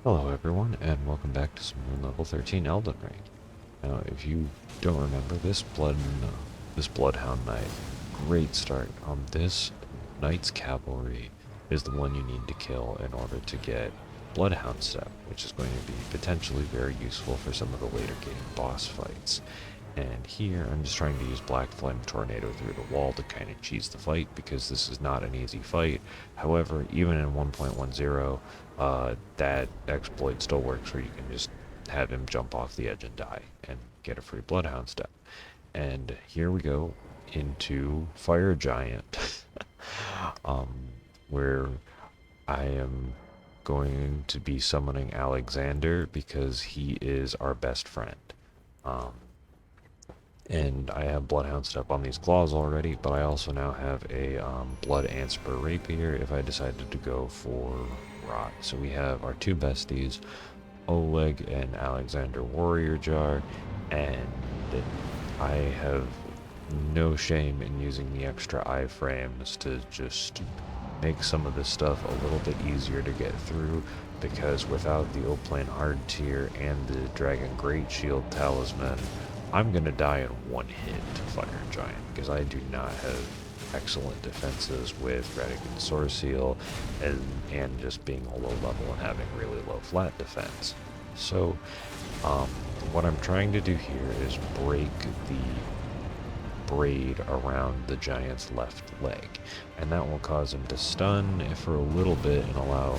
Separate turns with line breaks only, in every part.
Hello everyone, and welcome back to some more level 13 Elden Ring. Now, if you don't remember, this Bloodhound Knight, great start. This Knight's Cavalry is the one you need to kill in order to get Bloodhound Step, which is going to be potentially very useful for some of the later game boss fights. And here, I'm just trying to use Black Flame Tornado through the wall to kind of cheese the fight, because this is not an easy fight. However, even in 1.10, that exploit still works where you can just have him jump off the edge and die, and get a free Bloodhound Step. And here we go into Fire Giant, um, where I am going to be summoning Alexander because he is our best friend. Um, and I have Bloodhound Step on these claws already, but I also now have a Blood Anspur Rapier if I decided to go for Rot. So we have our two besties, Oleg and Alexander Warrior Jar, and I have no shame in using the extra iframes to just make some of this stuff a little bit easier to get through, because without the Oplane Hard Tier and the Dragon Great Shield Talisman, I'm gonna die in one hit to Fire Giant, because I do not have excellent defenses with Relic and Sword Seal, and just being a low level and having really low flat defense. So, what I'm trying to do here is break the braid around the giant's left leg, and that will cause him to stun for a little bit and allow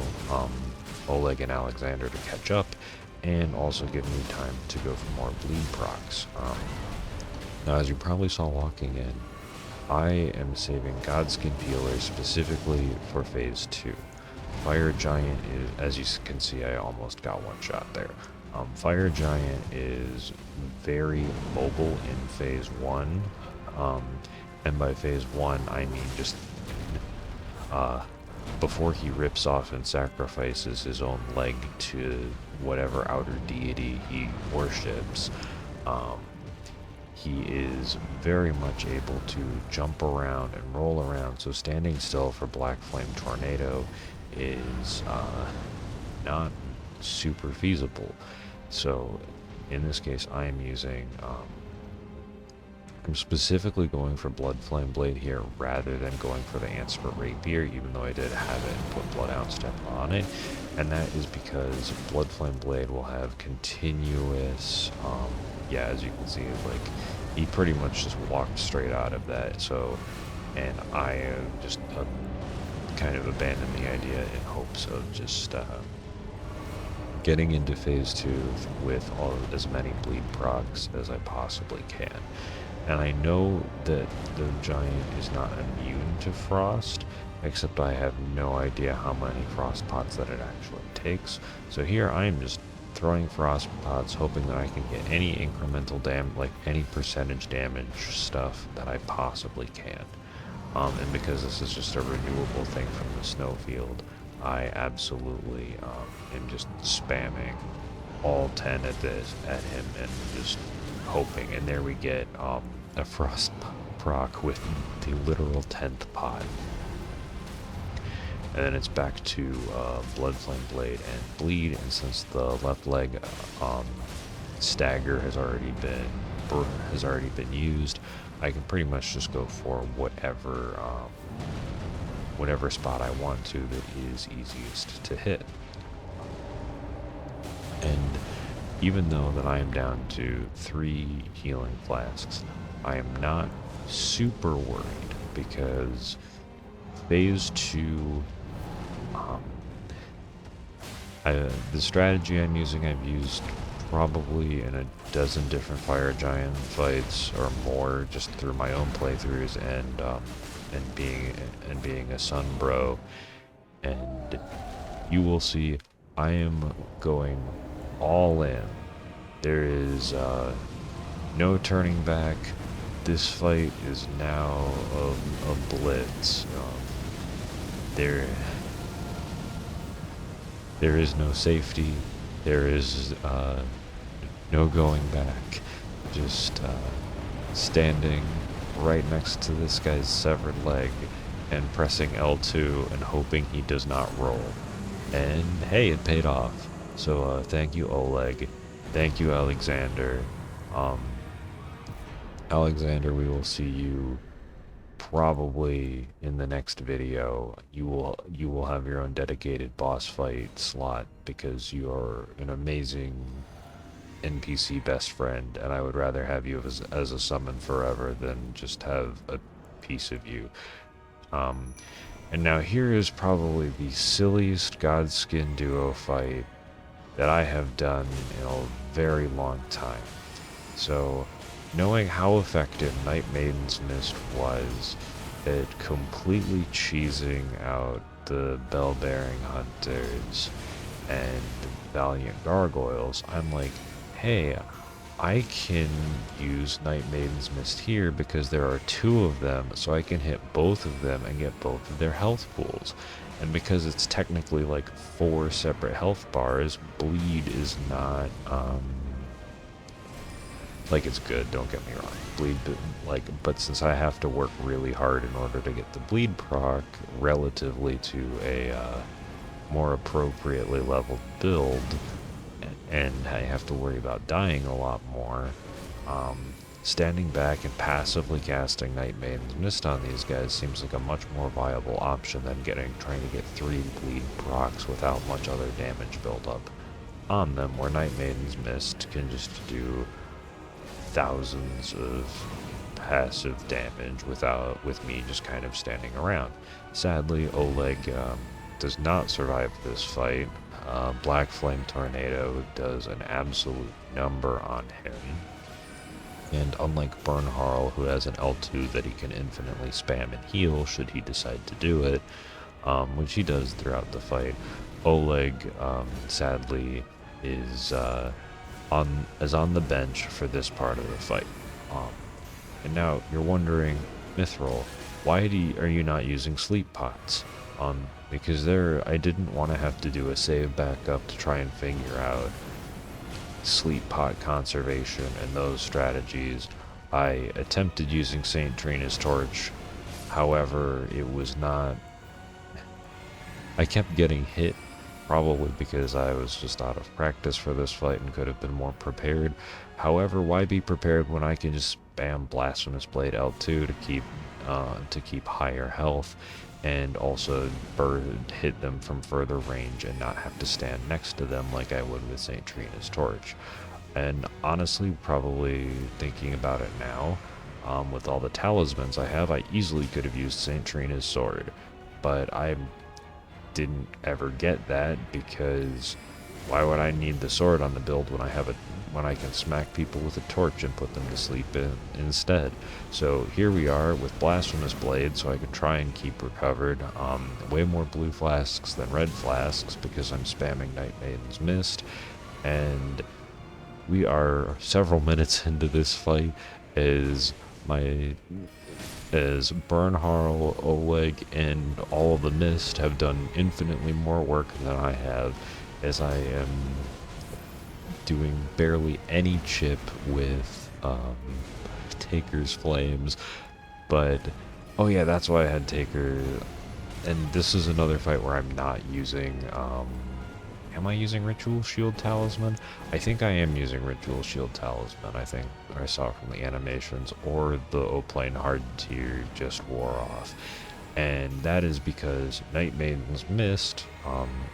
Oleg and Alexander to catch up, and also give me time to go for more bleed procs. Now, as you probably saw walking in, I am saving Godskin Peeler specifically for Phase 2. Fire Giant is, as you can see, I almost got one shot there. Fire Giant is very mobile in Phase 1, and by Phase 1 I mean just before he rips off and sacrifices his own leg to whatever outer deity he worships, he is very much able to jump around and roll around, so standing still for Black Flame Tornado is not super feasible. So in this case I am using I'm specifically going for Blood Flame Blade here rather than going for the Anspur Rapier, even though I did have it and put Bloodhound Step on it. And that is because Blood Flame Blade will have continuous, yeah, as you can see, like, he pretty much just walked straight out of that. So, and I just kind of abandoned the idea in hopes of just getting into Phase 2 with as many bleed procs as I possibly can. And I know that the giant is not immune to frost, except I have no idea how many frost pots that it actually takes. So here I am just throwing frost pots, hoping that I can get any incremental damage, like any percentage damage stuff that I possibly can. And because this is just a renewable thing from the snowfield, I absolutely am just spamming all 10 at him and just hoping. And there we get a frost proc with the literal 10th pot. And then it's back to Blood Flame Blade and Bleed, and since the left leg stagger has already been used, I can pretty much just go for whatever spot I want to that is easiest to hit. And even though that I am down to 3 healing flasks, I am not super worried, because Phase 2, the strategy I'm using, I've used probably in a dozen different Fire Giant fights or more, just through my own playthroughs and being a Sun Bro. And you will see I am going all in. There is no turning back. This fight is now a blitz. There is no safety. There is no going back. Just standing right next to this guy's severed leg and pressing L2 and hoping he does not roll. And hey, it paid off. So thank you, Oleg. Thank you, Alexander. Um, Alexander, we will see you probably in the next video. You will have your own dedicated boss fight slot because you are an amazing NPC best friend, and I would rather have you as a summon forever than just have a piece of you. Um, and now here is probably the silliest Godskin duo fight that I have done in a very long time. So, knowing how effective Night Maiden's Mist was at completely cheesing out the Bell-Bearing Hunters and Valiant Gargoyles, I'm like, hey, I can use Night Maiden's Mist here because there are two of them, so I can hit both of them and get both of their health pools. And because it's technically like 4 separate health bars, bleed is not, like it's good, don't get me wrong. Bleed, but since I have to work really hard in order to get the bleed proc relatively to a more appropriately leveled build, and I have to worry about dying a lot more, standing back and passively casting Night Maiden's Mist on these guys seems like a much more viable option than trying to get 3 bleed procs without much other damage buildup on them, where Night Maiden's Mist can just do thousands of passive damage with me just kind of standing around. Sadly, Oleg does not survive this fight. Black Flame Tornado does an absolute number on him. And unlike Bernharl, who has an L2 that he can infinitely spam and heal should he decide to do it, which he does throughout the fight, Oleg, sadly, is on the bench for this part of the fight. And now you're wondering, Mithril, why are you not using sleep pots? Because I didn't want to have to do a save backup to try and figure out sleep pot conservation and those strategies. I attempted using St. Trina's torch, however, it was not. I kept getting hit, probably because I was just out of practice for this fight and could have been more prepared. However, why be prepared when I can just spam Blasphemous Blade L2 to keep higher health, and also hit them from further range and not have to stand next to them like I would with St. Trina's torch. And honestly, probably thinking about it now, with all the talismans I have, I easily could have used St. Trina's sword, but I didn't ever get that because why would I need the sword on the build when I can smack people with a torch and put them to sleep instead? So here we are with Blasphemous Blade, so I can try and keep recovered. Way more blue flasks than red flasks because I'm spamming Night Maiden's Mist, and we are several minutes into this fight as Bernharl, Oleg, and all of the Mist have done infinitely more work than I have, as I am doing barely any chip with Taker's Flames. But, oh yeah, that's why I had Taker. And this is another fight where I'm not using, am I using Ritual Shield Talisman? I think I am using Ritual Shield Talisman. I think I saw from the animations, or the O-Plane Hard Tier just wore off. And that is because Night Maiden's Mist,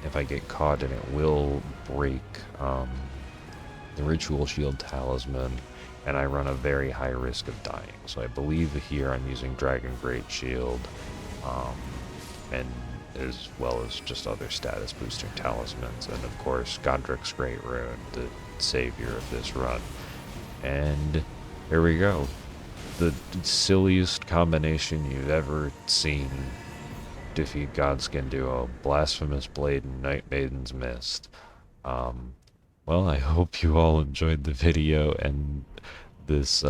if I get caught in it, will break the Ritual Shield Talisman, and I run a very high risk of dying. So I believe here I'm using Dragon Great Shield, and as well as just other status boosting talismans, and of course Godrick's Great Rune, the savior of this run. And here we go. The silliest combination you've ever seen defeat Godskin duo, Blasphemous Blade and Night Maiden's Mist. Well, I hope you all enjoyed the video and this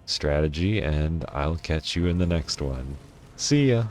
strategy, and I'll catch you in the next one. See ya!